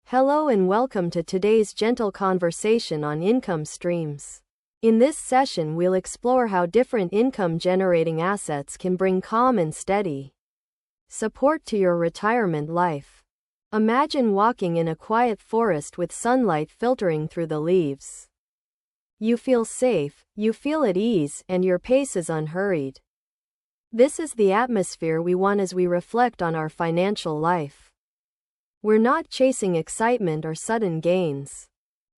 Hello and welcome to today's gentle conversation on income streams. In this session, we'll explore how different income-generating assets can bring calm and steady support to your retirement life. Imagine walking in a quiet forest with sunlight filtering through the leaves. You feel safe, you feel at ease, and your pace is unhurried. This is the atmosphere we want as we reflect on our financial life. We're not chasing excitement or sudden gains.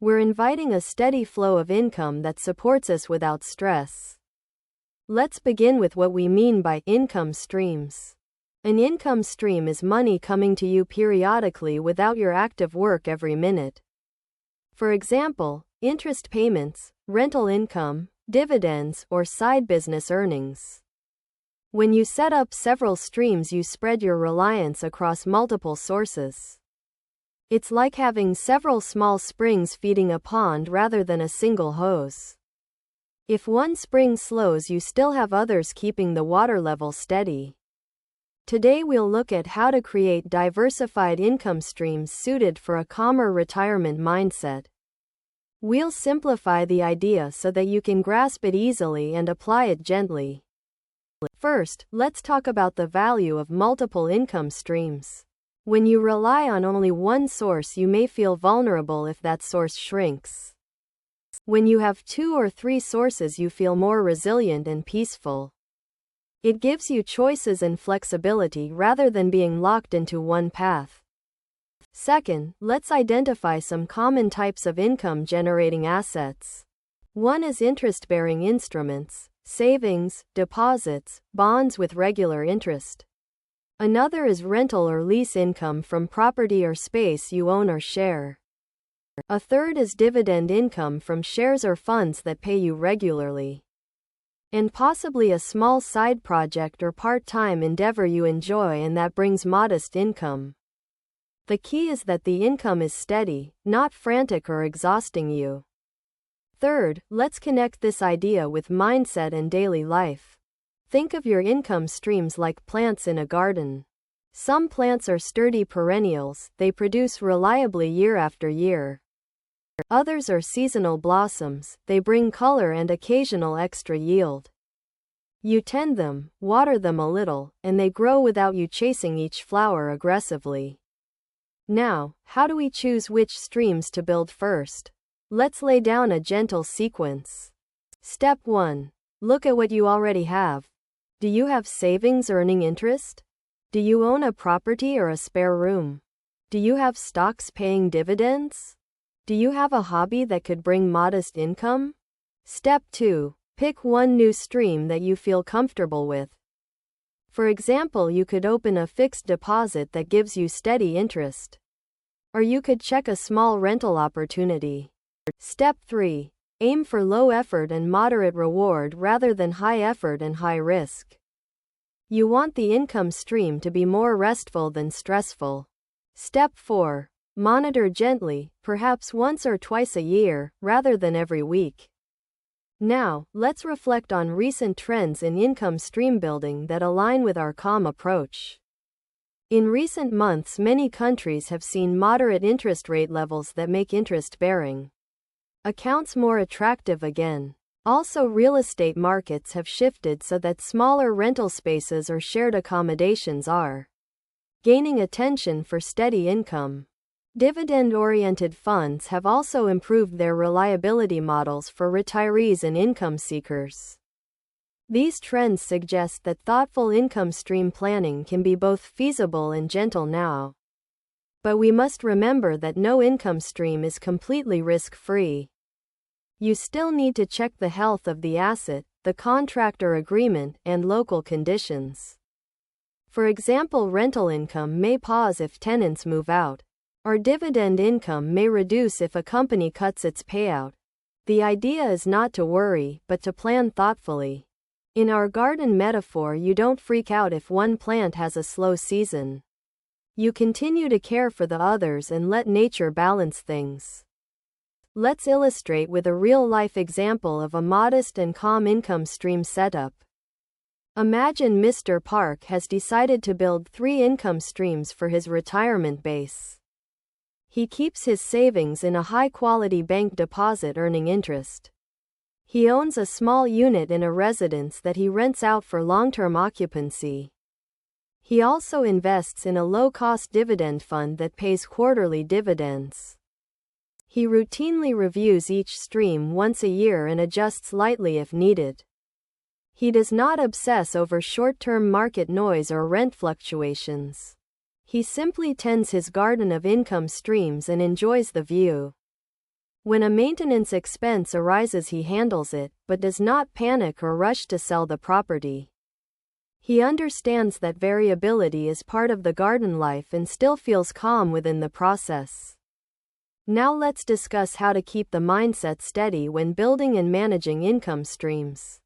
We're inviting a steady flow of income that supports us without stress. Let's begin with what we mean by income streams. An income stream is money coming to you periodically without your active work every minute. For example, interest payments, rental income, dividends, or side business earnings. When you set up several streams, you spread your reliance across multiple sources. It's like having several small springs feeding a pond rather than a single hose. If one spring slows, you still have others keeping the water level steady. Today we'll look at how to create diversified income streams suited for a calmer retirement mindset. We'll simplify the idea so that you can grasp it easily and apply it gently. First, let's talk about the value of multiple income streams. When you rely on only one source, you may feel vulnerable if that source shrinks. When you have 2 or 3 sources, you feel more resilient and peaceful. It gives you choices and flexibility rather than being locked into one path. Second, let's identify some common types of income-generating assets. One is interest-bearing instruments, savings, deposits, bonds with regular interest. Another is rental or lease income from property or space you own or share. A third is dividend income from shares or funds that pay you regularly. And possibly a small side project or part-time endeavor you enjoy and that brings modest income. The key is that the income is steady, not frantic or exhausting you. Third, let's connect this idea with mindset and daily life. Think of your income streams like plants in a garden. Some plants are sturdy perennials, they produce reliably year after year. Others are seasonal blossoms, they bring color and occasional extra yield. You tend them, water them a little, and they grow without you chasing each flower aggressively. Now, how do we choose which streams to build first? Let's lay down a gentle sequence. Step 1. Look at what you already have. Do you have savings earning interest? Do you own a property or a spare room? Do you have stocks paying dividends? Do you have a hobby that could bring modest income? Step 2. Pick one new stream that you feel comfortable with. For example, you could open a fixed deposit that gives you steady interest. Or you could check a small rental opportunity. Step 3. Aim for low effort and moderate reward rather than high effort and high risk. You want the income stream to be more restful than stressful. Step 4. Monitor gently, perhaps once or twice a year, rather than every week. Now, let's reflect on recent trends in income stream building that align with our calm approach. In recent months, many countries have seen moderate interest rate levels that make interest-bearing accounts more attractive again. Also, real estate markets have shifted so that smaller rental spaces or shared accommodations are gaining attention for steady income. Dividend-oriented funds have also improved their reliability models for retirees and income seekers. These trends suggest that thoughtful income stream planning can be both feasible and gentle now. But we must remember that no income stream is completely risk-free. You still need to check the health of the asset, the contract or agreement, and local conditions. For example, rental income may pause if tenants move out, or dividend income may reduce if a company cuts its payout. The idea is not to worry, but to plan thoughtfully. In our garden metaphor, you don't freak out if one plant has a slow season. You continue to care for the others and let nature balance things. Let's illustrate with a real-life example of a modest and calm income stream setup. Imagine Mr. Park has decided to build 3 income streams for his retirement base. He keeps his savings in a high-quality bank deposit earning interest. He owns a small unit in a residence that he rents out for long-term occupancy. He also invests in a low-cost dividend fund that pays quarterly dividends. He routinely reviews each stream once a year and adjusts lightly if needed. He does not obsess over short-term market noise or rent fluctuations. He simply tends his garden of income streams and enjoys the view. When a maintenance expense arises, he handles it, but does not panic or rush to sell the property. He understands that variability is part of the garden life and still feels calm within the process. Now let's discuss how to keep the mindset steady when building and managing income streams.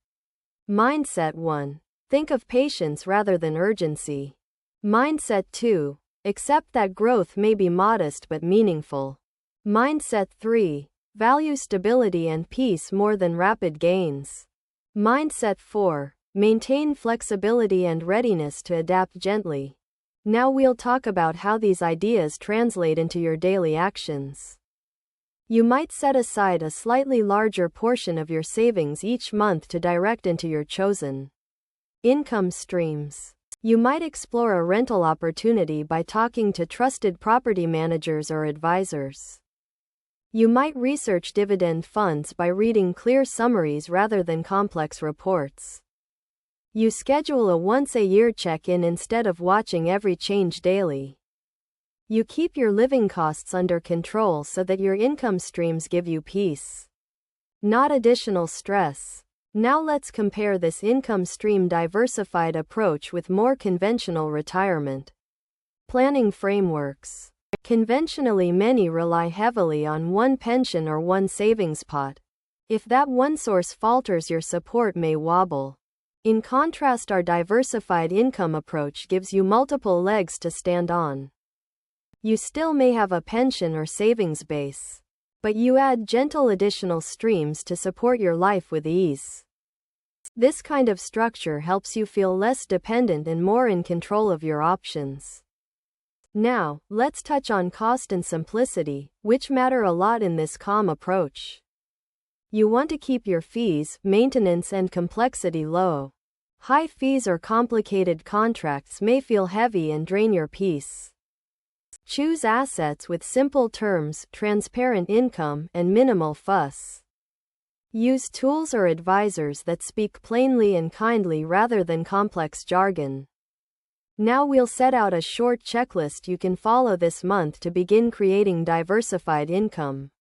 Mindset 1. Think of patience rather than urgency. Mindset 2. Accept that growth may be modest but meaningful. Mindset 3. Value stability and peace more than rapid gains. Mindset 4. Maintain flexibility and readiness to adapt gently. Now we'll talk about how these ideas translate into your daily actions. You might set aside a slightly larger portion of your savings each month to direct into your chosen income streams. You might explore a rental opportunity by talking to trusted property managers or advisors. You might research dividend funds by reading clear summaries rather than complex reports. You schedule a once-a-year check-in instead of watching every change daily. You keep your living costs under control so that your income streams give you peace, not additional stress. Now let's compare this income stream diversified approach with more conventional retirement planning frameworks. Conventionally, many rely heavily on one pension or one savings pot. If that one source falters, your support may wobble. In contrast, our diversified income approach gives you multiple legs to stand on. You still may have a pension or savings base, but you add gentle additional streams to support your life with ease. This kind of structure helps you feel less dependent and more in control of your options. Now, let's touch on cost and simplicity, which matter a lot in this calm approach. You want to keep your fees, maintenance, and complexity low. High fees or complicated contracts may feel heavy and drain your peace. Choose assets with simple terms, transparent income, and minimal fuss. Use tools or advisors that speak plainly and kindly rather than complex jargon. Now we'll set out a short checklist you can follow this month to begin creating diversified income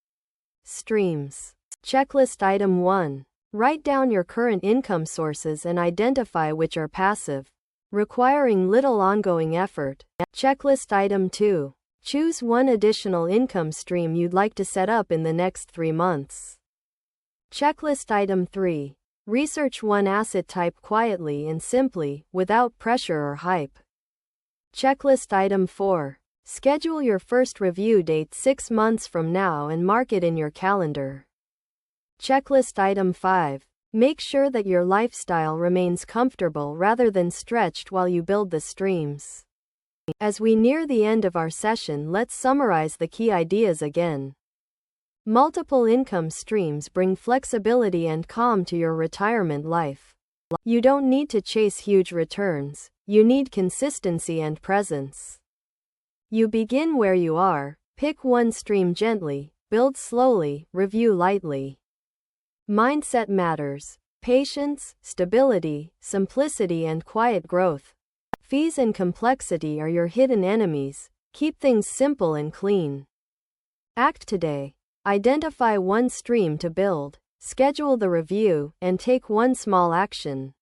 streams. Checklist Item 1. Write down your current income sources and identify which are passive, requiring little ongoing effort. Checklist Item 2. Choose one additional income stream you'd like to set up in the next 3 months. Checklist Item 3. Research one asset type quietly and simply, without pressure or hype. Checklist Item 4. Schedule your first review date 6 months from now and mark it in your calendar. Checklist Item 5. Make sure that your lifestyle remains comfortable rather than stretched while you build the streams. As we near the end of our session, let's summarize the key ideas again. Multiple income streams bring flexibility and calm to your retirement life. You don't need to chase huge returns, you need consistency and presence. You begin where you are, pick one stream gently, build slowly, review lightly. Mindset matters. Patience, stability, simplicity, and quiet growth. Fees and complexity are your hidden enemies. Keep things simple and clean. Act today. Identify one stream to build, schedule the review, and take one small action.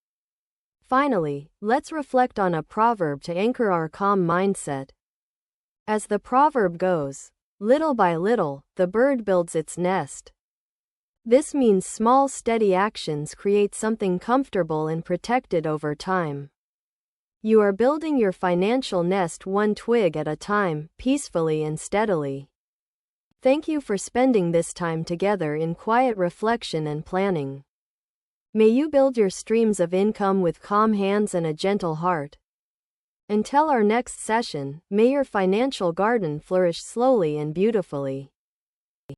Finally, let's reflect on a proverb to anchor our calm mindset. As the proverb goes, little by little, the bird builds its nest. This means small, steady actions create something comfortable and protected over time. You are building your financial nest one twig at a time, peacefully and steadily. Thank you for spending this time together in quiet reflection and planning. May you build your streams of income with calm hands and a gentle heart. Until our next session, may your financial garden flourish slowly and beautifully.